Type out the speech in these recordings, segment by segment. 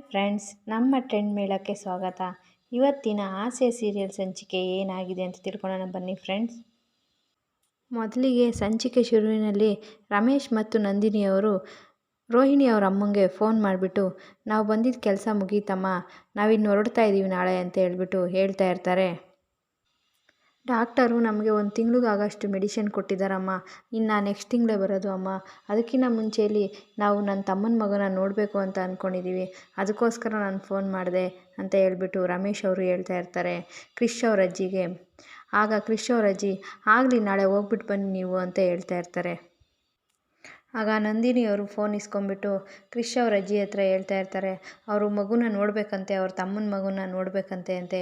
Friends, ನಮ್ಮ trend ಮೇಳಕ್ಕೆ ಸ್ವಾಗತ. ಇವತ್ತಿನ ಆಸೆ ಸೀರಿಯಲ್ ಸಂಚಿಕೆ ಏನಾಗಿದೆ ಅಂತ ತಿಳ್ಕೊಳ್ಳೋಣ ಬನ್ನಿ ಫ್ರೆಂಡ್ಸ್. ಮೊದಲಿಗೆ ಸಂಚಿಕೆ ಶುರುವಿನಲ್ಲಿ ರಮೇಶ್ ಮತ್ತು ನಂದಿನಿಯವರು ರೋಹಿಣಿ ಅವರ ಅಮ್ಮಂಗೆ ಫೋನ್ ಮಾಡಿಬಿಟ್ಟು, ನಾವು ಬಂದಿದ್ದ ಕೆಲಸ ಮುಗೀತಮ್ಮ, ನಾವಿನ್ನು ಹೊರಡ್ತಾ ಇದ್ದೀವಿ ನಾಳೆ ಅಂತ ಹೇಳ್ತಾ ಇರ್ತಾರೆ. ಡಾಕ್ಟರು ನಮಗೆ 1 ತಿಂಗಳಿಗಾಗಷ್ಟು ಮೆಡಿಷನ್ ಕೊಟ್ಟಿದ್ದಾರಮ್ಮ, ಇನ್ನು ನೆಕ್ಸ್ಟ್ ತಿಂಗಳೇ ಬರೋದು ಅಮ್ಮ. ಅದಕ್ಕಿಂತ ಮುಂಚೆಯಲ್ಲಿ ನಾವು ನನ್ನ ತಮ್ಮನ ಮಗನ ನೋಡಬೇಕು ಅಂತ ಅಂದ್ಕೊಂಡಿದ್ದೀವಿ, ಅದಕ್ಕೋಸ್ಕರ ನಾನು ಫೋನ್ ಮಾಡಿದೆ ಅಂತ ರಮೇಶ್ ಅವರು ಹೇಳ್ತಾ ಇರ್ತಾರೆ ಕ್ರಿಶ್ ಅವ್ರ ಅಜ್ಜಿಗೆ. ಆಗ ಕ್ರಿಶ್ ಅವ್ರ ಅಜ್ಜಿ, ಆಗಲಿ ನಾಳೆ ಹೋಗ್ಬಿಟ್ಟು ಬನ್ನಿ ನೀವು ಅಂತ ಹೇಳ್ತಾ ಇರ್ತಾರೆ. ಆಗ ನಂದಿನಿಯವರು ಫೋನ್ ಇಸ್ಕೊಂಡ್ಬಿಟ್ಟು ಕ್ರಿಶ್ ಅವ್ರ ಅಜ್ಜಿ ಹತ್ರ ಹೇಳ್ತಾ ಇರ್ತಾರೆ, ಅವರು ಮಗುನ ನೋಡಬೇಕಂತೆ, ಅವ್ರ ತಮ್ಮನ ಮಗುನ ನೋಡಬೇಕಂತೆ ಅಂತ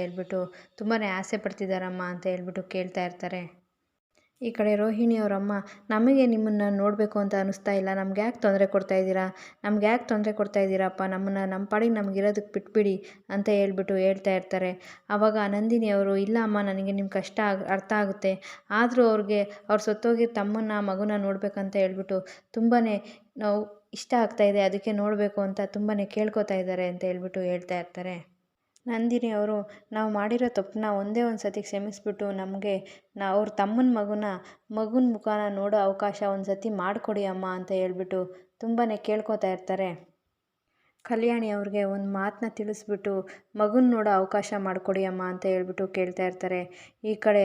ತುಂಬಾ ಆಸೆ ಪಡ್ತಿದ್ದಾರಮ್ಮ ಅಂತ ಕೇಳ್ತಾ ಇರ್ತಾರೆ. ಈ ಕಡೆ ರೋಹಿಣಿ ಅವರಮ್ಮ, ನಮಗೆ ನಿಮ್ಮನ್ನು ನೋಡಬೇಕು ಅಂತ ಅನ್ನಿಸ್ತಾ ಇಲ್ಲ, ನಮ್ಗೆ ಯಾಕೆ ತೊಂದರೆ ಕೊಡ್ತಾ ಇದ್ದೀರಪ್ಪ, ನಮ್ಮನ್ನು ನಮ್ಮ ಪಾಡಿಗೆ ನಮಗಿರೋದಕ್ಕೆ ಬಿಟ್ಬಿಡಿ ಅಂತ ಹೇಳ್ತಾ ಇರ್ತಾರೆ. ಆವಾಗ ನಂದಿನಿಯವರು, ಇಲ್ಲ ಅಮ್ಮ, ನನಗೆ ನಿಮ್ಮ ಕಷ್ಟ ಅರ್ಥ ಆಗುತ್ತೆ, ಆದರೂ ಅವ್ರು ಸತ್ತೋಗಿರೋ ತಮ್ಮನ ಮಗುನ ನೋಡಬೇಕಂತ ತುಂಬಾ ನಾವು ಇಷ್ಟ ಆಗ್ತಾಯಿದೆ, ಅದಕ್ಕೆ ನೋಡಬೇಕು ಅಂತ ತುಂಬಾ ಕೇಳ್ಕೊತಾ ಇದ್ದಾರೆ ಅಂತ ಹೇಳ್ತಾ ಇರ್ತಾರೆ. ನಂದಿನಿಯವರು, ನಾವು ಮಾಡಿರೋ ತಪ್ಪನ್ನ ಒಂದೇ ಒಂದು ಸತಿ ಕ್ಷಮಿಸ್ಬಿಟ್ಟು ನಮಗೆ ಅವ್ರ ತಮ್ಮನ ಮಗುನ ಮುಖಾನ ನೋಡೋ ಅವಕಾಶ ಒಂದು ಸತಿ ಮಾಡಿಕೊಡಿ ಅಮ್ಮ ಅಂತ ತುಂಬಾ ಕೇಳ್ಕೊತಾ ಇರ್ತಾರೆ. ಕಲ್ಯಾಣಿ ಅವ್ರಿಗೆ ಒಂದು ಮಾತನ್ನ ತಿಳಿಸ್ಬಿಟ್ಟು ಮಗುನ ನೋಡೋ ಅವಕಾಶ ಮಾಡಿಕೊಡಿ ಅಮ್ಮ ಅಂತ ಕೇಳ್ತಾ ಇರ್ತಾರೆ. ಈ ಕಡೆ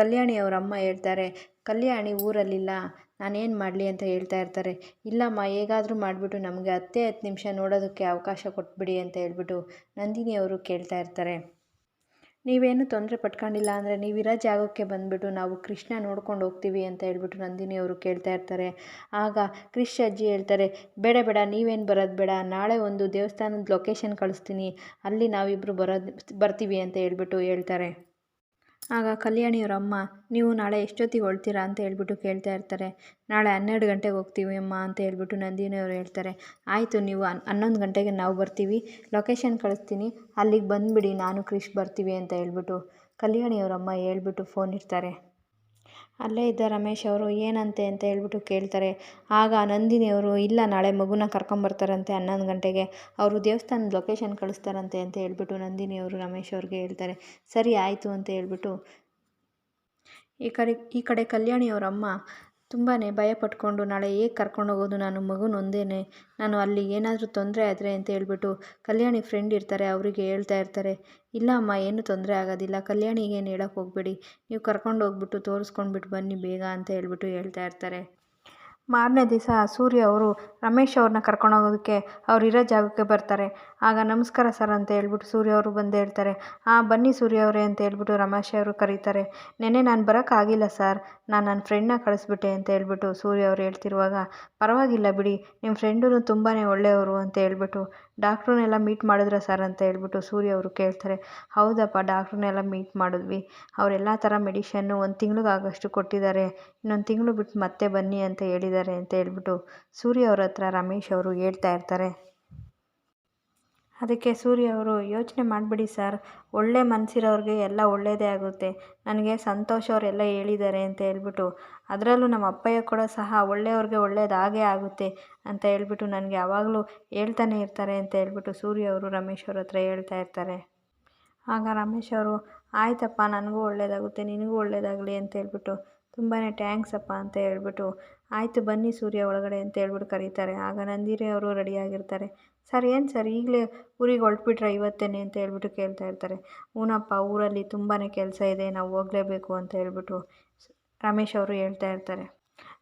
ಕಲ್ಯಾಣಿ ಅವ್ರ ಅಮ್ಮ ಹೇಳ್ತಾರೆ, ಕಲ್ಯಾಣಿ ಊರಲ್ಲಿಲ್ಲ, ನಾನೇನು ಮಾಡಲಿ ಅಂತ ಹೇಳ್ತಾ ಇರ್ತಾರೆ. ಇಲ್ಲಮ್ಮ, ಹೇಗಾದರೂ ಮಾಡಿಬಿಟ್ಟು ನಮಗೆ 10 ನಿಮಿಷ ನೋಡೋದಕ್ಕೆ ಅವಕಾಶ ಕೊಟ್ಬಿಡಿ ಅಂತ ನಂದಿನಿಯವರು ಕೇಳ್ತಾ ಇರ್ತಾರೆ. ನೀವೇನು ತೊಂದರೆ ಪಟ್ಕೊಂಡಿಲ್ಲ ಅಂದರೆ ನೀವಿರೋ ಜಾಗಕ್ಕೆ ಬಂದುಬಿಟ್ಟು ನಾವು ಕೃಷ್ಣ ನೋಡ್ಕೊಂಡು ಹೋಗ್ತೀವಿ ಅಂತ ನಂದಿನಿಯವರು ಕೇಳ್ತಾ ಇರ್ತಾರೆ. ಆಗ ಕ್ರಿಶ್ ಅಜ್ಜಿ ಹೇಳ್ತಾರೆ, ಬೇಡ, ನೀವೇನು ಬರೋದು ಬೇಡ, ನಾಳೆ ಒಂದು ದೇವಸ್ಥಾನದ ಲೊಕೇಶನ್ ಕಳಿಸ್ತೀನಿ, ಅಲ್ಲಿ ನಾವಿಬ್ಬರು ಬರ್ತೀವಿ ಅಂತ ಹೇಳ್ತಾರೆ. ಆಗ ಕಲ್ಯಾಣಿಯವರ ಅಮ್ಮ, ನೀವು ನಾಳೆ ಎಷ್ಟೊತ್ತಿಗೆ ಹೊರಡ್ತೀರಾ ಅಂತ ಕೇಳ್ತಾ ಇರ್ತಾರೆ. ನಾಳೆ 12 ಗಂಟೆಗೆ ಹೋಗ್ತೀವಿ ಅಮ್ಮ ಅಂತ ನಂದಿನಿಯವರು ಹೇಳ್ತಾರೆ. ಆಯಿತು, ನೀವು 11 ಗಂಟೆಗೆ ನಾವು ಬರ್ತೀವಿ, ಲೊಕೇಶನ್ ಕಳಿಸ್ತೀನಿ, ಅಲ್ಲಿಗೆ ಬಂದುಬಿಡಿ, ನಾನು ಕ್ರಿಶ್ ಬರ್ತೀವಿ ಅಂತ ಕಲ್ಯಾಣಿಯವರಮ್ಮ ಫೋನ್ ಇಡ್ತಾರೆ. ಅಲ್ಲೇ ಇದ್ದ ರಮೇಶ್ ಅವರು ಏನಂತೆ ಅಂತ ಕೇಳ್ತಾರೆ. ಆಗ ನಂದಿನಿಯವರು, ಇಲ್ಲ, ನಾಳೆ ಮಗುನ ಕರ್ಕೊಂಬರ್ತಾರಂತೆ 11 ಗಂಟೆಗೆ, ಅವರು ದೇವಸ್ಥಾನದ ಲೊಕೇಶನ್ ಕಳಿಸ್ತಾರಂತೆ ಅಂತ ನಂದಿನಿಯವರು ರಮೇಶ್ ಅವ್ರಿಗೆ ಹೇಳ್ತಾರೆ. ಸರಿ ಆಯಿತು ಅಂತ ಈ ಕಡೆ ಕಲ್ಯಾಣಿಯವರಮ್ಮ ತುಂಬಾ ಭಯ ಪಟ್ಕೊಂಡು, ನಾಳೆ ಹೇಗೆ ಕರ್ಕೊಂಡು ಹೋಗೋದು, ನಾನು ಮಗುನ ಒಂದೇನೆ, ನಾನು ಅಲ್ಲಿ ಏನಾದರೂ ತೊಂದರೆ ಆದರೆ ಅಂತ ಕಲ್ಯಾಣಿ ಫ್ರೆಂಡ್ ಇರ್ತಾರೆ, ಅವರಿಗೆ ಹೇಳ್ತಾ ಇರ್ತಾರೆ. ಇಲ್ಲ ಅಮ್ಮ, ಏನು ತೊಂದರೆ ಆಗೋದಿಲ್ಲ, ಕಲ್ಯಾಣಿಗೇನು ಹೇಳೋಕ್ಕೆ ಹೋಗಬೇಡಿ, ನೀವು ಕರ್ಕೊಂಡು ಹೋಗ್ಬಿಟ್ಟು ತೋರಿಸ್ಕೊಂಡ್ಬಿಟ್ಟು ಬನ್ನಿ ಬೇಗ ಅಂತ ಹೇಳ್ತಾ ಇರ್ತಾರೆ. ಮಾರನೇ ದಿವಸ ಸೂರ್ಯ ಅವರು ರಮೇಶ್ ಅವ್ರನ್ನ ಕರ್ಕೊಂಡು ಹೋಗೋದಕ್ಕೆ ಇರೋ ಜಾಗಕ್ಕೆ ಬರ್ತಾರೆ. ಆಗ ನಮಸ್ಕಾರ ಸರ್ ಅಂತ ಸೂರ್ಯ ಅವರು ಬಂದು ಹೇಳ್ತಾರೆ. ಬನ್ನಿ ಸೂರ್ಯ ಅವರೇ ಅಂತ ರಮೇಶ್ ಅವರು ಕರೀತಾರೆ. ನೆನ್ನೆ ನಾನು ಬರೋಕ್ಕಾಗಿಲ್ಲ ಸರ್, ನಾನು ನನ್ನ ಫ್ರೆಂಡ್ನ ಕಳಿಸ್ಬಿಟ್ಟೆ ಅಂತ ಸೂರ್ಯ ಅವರು ಹೇಳ್ತಿರುವಾಗ, ಪರವಾಗಿಲ್ಲ ಬಿಡಿ, ನಿಮ್ಮ ಫ್ರೆಂಡು ತುಂಬಾ ಒಳ್ಳೆಯವರು ಅಂತ ಡಾಕ್ಟ್ರನ್ನೆಲ್ಲ ಮೀಟ್ ಮಾಡಿದ್ರ ಸರ್ ಅಂತ ಸೂರ್ಯ ಅವರು ಕೇಳ್ತಾರೆ. ಹೌದಪ್ಪ, ಡಾಕ್ಟ್ರನ್ನೆಲ್ಲ ಮೀಟ್ ಮಾಡಿದ್ವಿ, ಅವರೆಲ್ಲ ಥರ ಮೆಡಿಷನ್ನು 1 ತಿಂಗಳಿಗಾಗಷ್ಟು ಕೊಟ್ಟಿದ್ದಾರೆ, ಇನ್ನೊಂದು ತಿಂಗಳು ಬಿಟ್ಟು ಮತ್ತೆ ಬನ್ನಿ ಅಂತ ಹೇಳಿದ್ದಾರೆ ಅಂತ ಸೂರ್ಯ ಅವ್ರ ಹತ್ರ ರಮೇಶ್ ಅವರು ಹೇಳ್ತಾ ಇರ್ತಾರೆ. ಅದಕ್ಕೆ ಸೂರ್ಯ ಅವರು, ಯೋಚನೆ ಮಾಡಬೇಡಿ ಸರ್, ಒಳ್ಳೆ ಮನಸ್ಸಿರೋರಿಗೆ ಎಲ್ಲ ಒಳ್ಳೆಯದೇ ಆಗುತ್ತೆ, ನನಗೆ ಸಂತೋಷ್ ಅವರೆಲ್ಲ ಹೇಳಿದ್ದಾರೆ ಅಂತ ಅದರಲ್ಲೂ ನಮ್ಮ ಅಪ್ಪಯ್ಯ ಕೂಡ ಸಹ ಒಳ್ಳೆಯವ್ರಿಗೆ ಒಳ್ಳೇದಾಗೇ ಆಗುತ್ತೆ ಅಂತ ನನಗೆ ಯಾವಾಗಲೂ ಹೇಳ್ತಾನೆ ಇರ್ತಾರೆ ಅಂತ ಸೂರ್ಯ ಅವರು ರಮೇಶ್ ಅವ್ರ ಹತ್ರ ಹೇಳ್ತಾ ಇರ್ತಾರೆ. ಆಗ ರಮೇಶ್ ಅವರು, ಆಯ್ತಪ್ಪ, ನನಗೂ ಒಳ್ಳೆಯದಾಗುತ್ತೆ, ನಿನಗೂ ಒಳ್ಳೆಯದಾಗಲಿ ಅಂತ ತುಂಬಾ ಥ್ಯಾಂಕ್ಸ್ ಅಪ್ಪ ಅಂತ ಆಯಿತು ಬನ್ನಿ ಸೂರ್ಯ ಒಳಗಡೆ ಅಂತ ಕರೀತಾರೆ. ಆಗ ನಂದಿನಿ ಅವರು ರೆಡಿಯಾಗಿರ್ತಾರೆ. ಸರ್, ಏನು ಸರ್ ಈಗಲೇ ಊರಿಗೆ ಹೊರಟ್ಬಿಟ್ರೆ ಇವತ್ತೇನೆ ಅಂತ ಕೇಳ್ತಾ ಇರ್ತಾರೆ. ಹೂನಪ್ಪ, ಊರಲ್ಲಿ ತುಂಬಾ ಕೆಲಸ ಇದೆ, ನಾವು ಹೋಗಲೇಬೇಕು ಅಂತ ರಮೇಶ್ ಅವರು ಹೇಳ್ತಾ ಇರ್ತಾರೆ.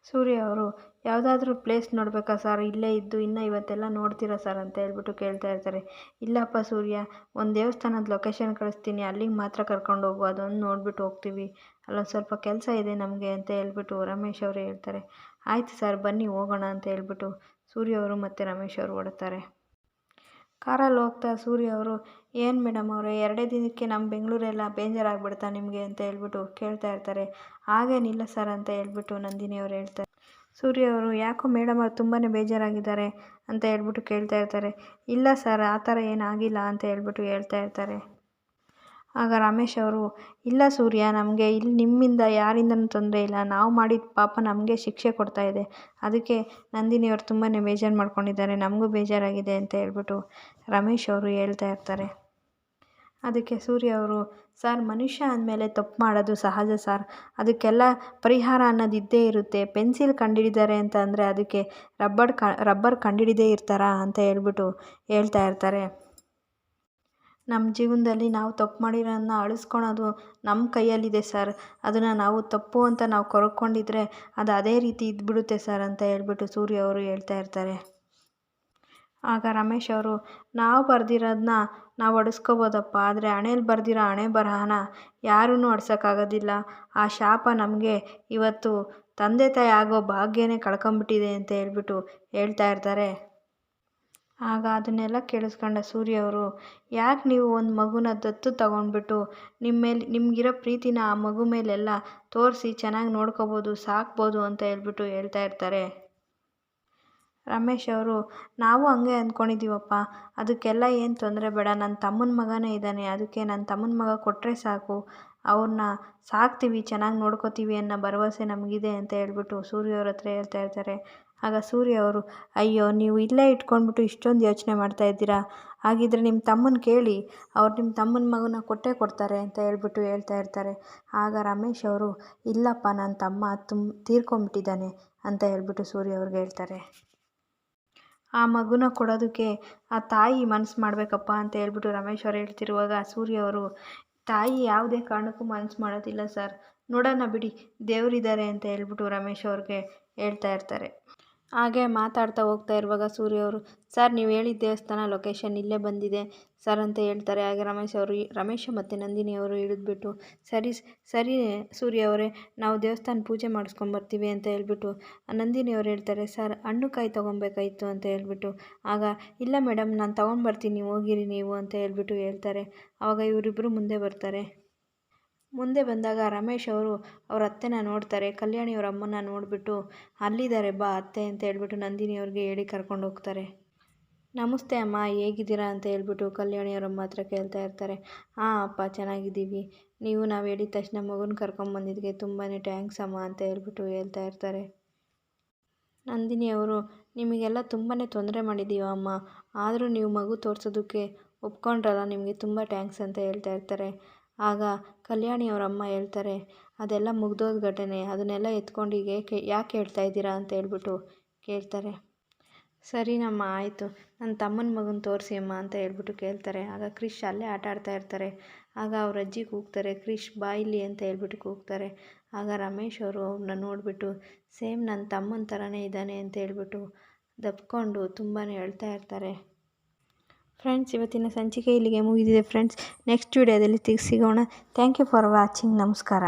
ಸೂರ್ಯ ಅವರು, ಯಾವುದಾದ್ರೂ ಪ್ಲೇಸ್ ನೋಡಬೇಕಾ ಸರ್, ಇಲ್ಲೇ ಇದ್ದು ಇನ್ನು ಇವತ್ತೆಲ್ಲ ನೋಡ್ತೀರಾ ಸರ್ ಅಂತ ಕೇಳ್ತಾ ಇರ್ತಾರೆ. ಇಲ್ಲಪ್ಪ ಸೂರ್ಯ, ಒಂದು ದೇವಸ್ಥಾನದ ಲೊಕೇಶನ್ ಕಳಿಸ್ತೀನಿ, ಅಲ್ಲಿಗೆ ಮಾತ್ರ ಕರ್ಕೊಂಡು ಹೋಗು, ಅದೊಂದು ನೋಡ್ಬಿಟ್ಟು ಹೋಗ್ತೀವಿ, ಅಲ್ಲೊಂದು ಸ್ವಲ್ಪ ಕೆಲಸ ಇದೆ ನಮಗೆ ಅಂತ ರಮೇಶ್ ಅವರು ಹೇಳ್ತಾರೆ. ಆಯಿತು ಸರ್, ಬನ್ನಿ ಹೋಗೋಣ ಅಂತ ಸೂರ್ಯ ಅವರು ಮತ್ತು ರಮೇಶ್ ಅವರು ಹೊರಡ್ತಾರೆ. ಕಾರಲ್ಲಿ ಹೋಗ್ತಾ ಸೂರ್ಯ ಅವರು, ಏನು ಮೇಡಮ್ ಅವರೇ, 2 ದಿನಕ್ಕೆ ನಮ್ಮ ಬೆಂಗಳೂರೆಲ್ಲ ಬೇಜಾರಾಗ್ಬಿಡ್ತಾ ನಿಮಗೆ ಅಂತ ಕೇಳ್ತಾ ಇರ್ತಾರೆ. ಹಾಗೇನಿಲ್ಲ ಸರ್ ಅಂತ ನಂದಿನಿ ಅವರು ಹೇಳ್ತಾರೆ. ಸೂರ್ಯ ಅವರು, ಯಾಕೋ ಮೇಡಮ್ ಅವ್ರು ತುಂಬಾ ಬೇಜಾರಾಗಿದ್ದಾರೆ ಅಂತ ಕೇಳ್ತಾ ಇರ್ತಾರೆ. ಇಲ್ಲ ಸರ್, ಆ ಥರ ಏನಾಗಿಲ್ಲ ಅಂತ ಹೇಳ್ತಾ ಇರ್ತಾರೆ. ಆಗ ರಮೇಶ್ ಅವರು, ಇಲ್ಲ ಸೂರ್ಯ, ನಮಗೆ ಇಲ್ಲಿ ನಿಮ್ಮಿಂದ ಯಾರಿಂದನೂ ತೊಂದರೆ ಇಲ್ಲ, ನಾವು ಮಾಡಿದ ಪಾಪ ನಮಗೆ ಶಿಕ್ಷೆ ಕೊಡ್ತಾ ಇದೆ, ಅದಕ್ಕೆ ನಂದಿನಿಯವರು ತುಂಬಾ ಬೇಜಾರು ಮಾಡ್ಕೊಂಡಿದ್ದಾರೆ, ನಮಗೂ ಬೇಜಾರಾಗಿದೆ ಅಂತ ಹೇಳ್ಬಿಟ್ಟು ರಮೇಶ್ ಅವರು ಹೇಳ್ತಾ ಇರ್ತಾರೆ. ಅದಕ್ಕೆ ಸೂರ್ಯ ಅವರು, ಸರ್, ಮನುಷ್ಯ ಅಂದಮೇಲೆ ತಪ್ಪು ಮಾಡೋದು ಸಹಜ ಸರ್, ಅದಕ್ಕೆಲ್ಲ ಪರಿಹಾರ ಅನ್ನೋದು ಇದ್ದೇ ಇರುತ್ತೆ, ಪೆನ್ಸಿಲ್ ಕಂಡುಹಿಡಿದಾರೆ ಅಂತ ಅಂದರೆ ಅದಕ್ಕೆ ರಬ್ಬರ್ ಕಂಡುಹಿಡಿದೇ ಇರ್ತಾರಾ ಅಂತ ಹೇಳ್ಬಿಟ್ಟು ಹೇಳ್ತಾ ಇರ್ತಾರೆ. ನಮ್ಮ ಜೀವನದಲ್ಲಿ ನಾವು ತಪ್ಪು ಮಾಡಿರೋದನ್ನ ಅಳಿಸ್ಕೊಳೋದು ನಮ್ಮ ಕೈಯಲ್ಲಿದೆ ಸರ್, ಅದನ್ನು ನಾವು ತಪ್ಪು ಅಂತ ನಾವು ಕೊರಕೊಂಡಿದ್ರೆ ಅದು ಅದೇ ರೀತಿ ಇದ್ಬಿಡುತ್ತೆ ಸರ್ ಅಂತ ಹೇಳ್ಬಿಟ್ಟು ಸೂರ್ಯ ಅವರು ಹೇಳ್ತಾ ಇರ್ತಾರೆ. ಆಗ ರಮೇಶ್ ಅವರು, ನಾವು ಬರೆದಿರೋದನ್ನ ನಾವು ಹೊಡೆಸ್ಕೋಬೋದಪ್ಪ, ಆದರೆ ಹಣೆಯಲ್ಲಿ ಬರೆದಿರೋ ಹಣೆ ಬರಹನ ಯಾರೂ ಹೊಡ್ಸೋಕ್ಕಾಗೋದಿಲ್ಲ, ಆ ಶಾಪ ನಮಗೆ ಇವತ್ತು ತಂದೆ ತಾಯಿ ಆಗೋ ಭಾಗ್ಯನೇ ಕಳ್ಕೊಂಬಿಟ್ಟಿದೆ ಅಂತ ಹೇಳ್ಬಿಟ್ಟು ಹೇಳ್ತಾ ಇರ್ತಾರೆ. ಆಗ ಅದನ್ನೆಲ್ಲ ಕೇಳಿಸ್ಕೊಂಡ ಸೂರ್ಯ ಅವರು, ಯಾಕೆ ನೀವು ಒಂದು ಮಗುನ ದತ್ತು ತಗೊಂಡ್ಬಿಟ್ಟು ನಿಮಗಿರೋ ಪ್ರೀತಿನ ಆ ಮಗು ಮೇಲೆಲ್ಲ ತೋರಿಸಿ ಚೆನ್ನಾಗಿ ನೋಡ್ಕೋಬೋದು, ಸಾಕ್ಬೋದು ಅಂತ ಹೇಳ್ಬಿಟ್ಟು ಹೇಳ್ತಾ ಇರ್ತಾರೆ. ರಮೇಶ್ ಅವರು, ನಾವು ಹಂಗೆ ಅಂದ್ಕೊಂಡಿದ್ದೀವಪ್ಪ, ಅದಕ್ಕೆಲ್ಲ ಏನು ತೊಂದರೆ ಬೇಡ, ನನ್ನ ತಮ್ಮನ ಮಗನೇ ಇದ್ದಾನೆ, ಅದಕ್ಕೆ ನನ್ನ ತಮ್ಮನ ಮಗ ಕೊಟ್ಟರೆ ಸಾಕು, ಅವ್ರನ್ನ ಸಾಕ್ತೀವಿ, ಚೆನ್ನಾಗಿ ನೋಡ್ಕೋತೀವಿ ಅನ್ನೋ ಭರವಸೆ ನಮಗಿದೆ ಅಂತ ಹೇಳ್ಬಿಟ್ಟು ಸೂರ್ಯ ಅವ್ರ ಹತ್ರ ಹೇಳ್ತಾ ಇರ್ತಾರೆ. ಆಗ ಸೂರ್ಯ ಅವರು, ಅಯ್ಯೋ, ನೀವು ಇಲ್ಲೇ ಇಟ್ಕೊಂಡ್ಬಿಟ್ಟು ಇಷ್ಟೊಂದು ಯೋಚನೆ ಮಾಡ್ತಾ ಇದ್ದೀರಾ, ಹಾಗಿದ್ರೆ ನಿಮ್ಮ ತಮ್ಮನ ಕೇಳಿ, ಅವ್ರು ನಿಮ್ಮ ತಮ್ಮನ ಮಗನ ಕೊಟ್ಟೇ ಕೊಡ್ತಾರೆ ಅಂತ ಹೇಳ್ಬಿಟ್ಟು ಹೇಳ್ತಾ ಇರ್ತಾರೆ. ಆಗ ರಮೇಶ್ ಅವರು, ಇಲ್ಲಪ್ಪ, ನನ್ನ ತಮ್ಮ ತೀರ್ಕೊಂಬಿಟ್ಟಿದ್ದಾನೆ ಅಂತ ಹೇಳ್ಬಿಟ್ಟು ಸೂರ್ಯ ಅವ್ರಿಗೆ ಹೇಳ್ತಾರೆ. ಆ ಮಗುನ ಕೊಡೋದಕ್ಕೆ ಆ ತಾಯಿ ಮನಸ್ಸು ಮಾಡಬೇಕಪ್ಪ ಅಂತ ಹೇಳ್ಬಿಟ್ಟು ರಮೇಶ್ ಅವರು ಹೇಳ್ತಿರುವಾಗ ಸೂರ್ಯ ಅವರು, ತಾಯಿ ಯಾವುದೇ ಕಾರಣಕ್ಕೂ ಮನಸ್ಸು ಮಾಡೋದಿಲ್ಲ ಸರ್, ನೋಡೋಣ ಬಿಡಿ, ದೇವರಿದ್ದಾರೆ ಅಂತ ಹೇಳ್ಬಿಟ್ಟು ರಮೇಶ್ ಅವ್ರಿಗೆ ಹೇಳ್ತಾ ಇರ್ತಾರೆ. ಹಾಗೆ ಮಾತಾಡ್ತಾ ಹೋಗ್ತಾ ಇರುವಾಗ ಸೂರ್ಯ ಅವರು, ಸರ್, ನೀವು ಹೇಳಿದ ದೇವಸ್ಥಾನ ಲೊಕೇಶನ್ ಇಲ್ಲೇ ಬಂದಿದೆ ಸರ್ ಅಂತ ಹೇಳ್ತಾರೆ. ಹಾಗೆ ರಮೇಶ ಮತ್ತು ನಂದಿನಿಯವರು ಇಳಿದ್ಬಿಟ್ಟು, ಸರಿ ಸರಿ ಸೂರ್ಯ ಅವರೇ, ನಾವು ದೇವಸ್ಥಾನ ಪೂಜೆ ಮಾಡಿಸ್ಕೊಂಬರ್ತೀವಿ ಅಂತ ಹೇಳ್ಬಿಟ್ಟು ನಂದಿನಿಯವರು ಹೇಳ್ತಾರೆ. ಸರ್, ಹಣ್ಣು ಕಾಯಿ ತೊಗೊಬೇಕಾಯಿತು ಅಂತ ಹೇಳ್ಬಿಟ್ಟು, ಆಗ ಇಲ್ಲ ಮೇಡಮ್, ನಾನು ತೊಗೊಂಡ್ಬರ್ತೀನಿ, ಹೋಗಿರಿ ನೀವು ಅಂತ ಹೇಳ್ಬಿಟ್ಟು ಹೇಳ್ತಾರೆ. ಆವಾಗ ಇವರಿಬ್ಬರು ಮುಂದೆ ಬರ್ತಾರೆ. ಮುಂದೆ ಬಂದಾಗ ರಮೇಶ್ ಅವರು ಅವ್ರ ಅತ್ತೆನ ನೋಡ್ತಾರೆ. ಕಲ್ಯಾಣಿಯವ್ರ ಅಮ್ಮನ ನೋಡಿಬಿಟ್ಟು, ಅಲ್ಲಿದ್ದಾರೆ ಬಾ ಅತ್ತೆ ಅಂತ ಹೇಳ್ಬಿಟ್ಟು ನಂದಿನಿಯವ್ರಿಗೆ ಹೇಳಿ ಕರ್ಕೊಂಡು ಹೋಗ್ತಾರೆ. ನಮಸ್ತೆ ಅಮ್ಮ, ಹೇಗಿದ್ದೀರಾ ಅಂತ ಹೇಳ್ಬಿಟ್ಟು ಕಲ್ಯಾಣಿಯವ್ರ ಅಮ್ಮ ಹತ್ರ ಕೇಳ್ತಾ ಇರ್ತಾರೆ. ಹಾಂ ಅಪ್ಪ, ಚೆನ್ನಾಗಿದ್ದೀವಿ, ನೀವು ನಾವು ಹೇಳಿದ ತಕ್ಷಣ ಮಗುನ ಕರ್ಕೊಂಬಂದಿದ್ದಕ್ಕೆ ತುಂಬಾ ಥ್ಯಾಂಕ್ಸ್ ಅಮ್ಮ ಅಂತ ಹೇಳ್ಬಿಟ್ಟು ಹೇಳ್ತಾ ಇರ್ತಾರೆ. ನಂದಿನಿಯವರು, ನಿಮಗೆಲ್ಲ ತುಂಬಾ ತೊಂದರೆ ಮಾಡಿದ್ದೀವ ಅಮ್ಮ, ಆದರೂ ನೀವು ಮಗು ತೋರಿಸೋದಕ್ಕೆ ಒಪ್ಕೊಂಡ್ರಲ್ಲ, ನಿಮಗೆ ತುಂಬ ಥ್ಯಾಂಕ್ಸ್ ಅಂತ ಹೇಳ್ತಾ ಇರ್ತಾರೆ. ಆಗ ಕಲ್ಯಾಣಿಯವ್ರ ಅಮ್ಮ ಹೇಳ್ತಾರೆ, ಅದೆಲ್ಲ ಮುಗ್ದೋದ ಘಟನೆ, ಅದನ್ನೆಲ್ಲ ಎತ್ಕೊಂಡು ಈಗ ಯಾಕೆ ಹೇಳ್ತಾ ಇದ್ದೀರಾ ಅಂತ ಹೇಳ್ಬಿಟ್ಟು ಕೇಳ್ತಾರೆ. ಸರಿನಮ್ಮ, ಆಯಿತು, ನನ್ನ ತಮ್ಮನ ಮಗನ ತೋರಿಸಿ ಅಮ್ಮ ಅಂತ ಹೇಳ್ಬಿಟ್ಟು ಕೇಳ್ತಾರೆ. ಆಗ ಕ್ರಿಶ್ ಅಲ್ಲೇ ಆಟ ಆಡ್ತಾ ಇರ್ತಾರೆ. ಆಗ ಅವ್ರ ಅಜ್ಜಿ ಕೂಗ್ತಾರೆ, ಕ್ರಿಶ್ ಬಾ ಇಲ್ಲಿ ಅಂತ ಹೇಳ್ಬಿಟ್ಟು ಕೂಗ್ತಾರೆ. ಆಗ ರಮೇಶ್ ಅವರು ಅವ್ರನ್ನ ನೋಡಿಬಿಟ್ಟು, ಸೇಮ್ ನನ್ನ ತಮ್ಮನ ಥರನೇ ಇದ್ದಾನೆ ಅಂತ ಹೇಳ್ಬಿಟ್ಟು ದಬ್ಕೊಂಡು ತುಂಬಾ ಹೇಳ್ತಾ ಇರ್ತಾರೆ. ಫ್ರೆಂಡ್ಸ್, ಇವತ್ತಿನ ಸಂಚಿಕೆ ಇಲ್ಲಿಗೆ ಮುಗಿದಿದೆ ಫ್ರೆಂಡ್ಸ್. ನೆಕ್ಸ್ಟ್ ವಿಡಿಯೋದಲ್ಲಿ ಸಿಗೋಣ. Thank you for watching. ನಮಸ್ಕಾರ.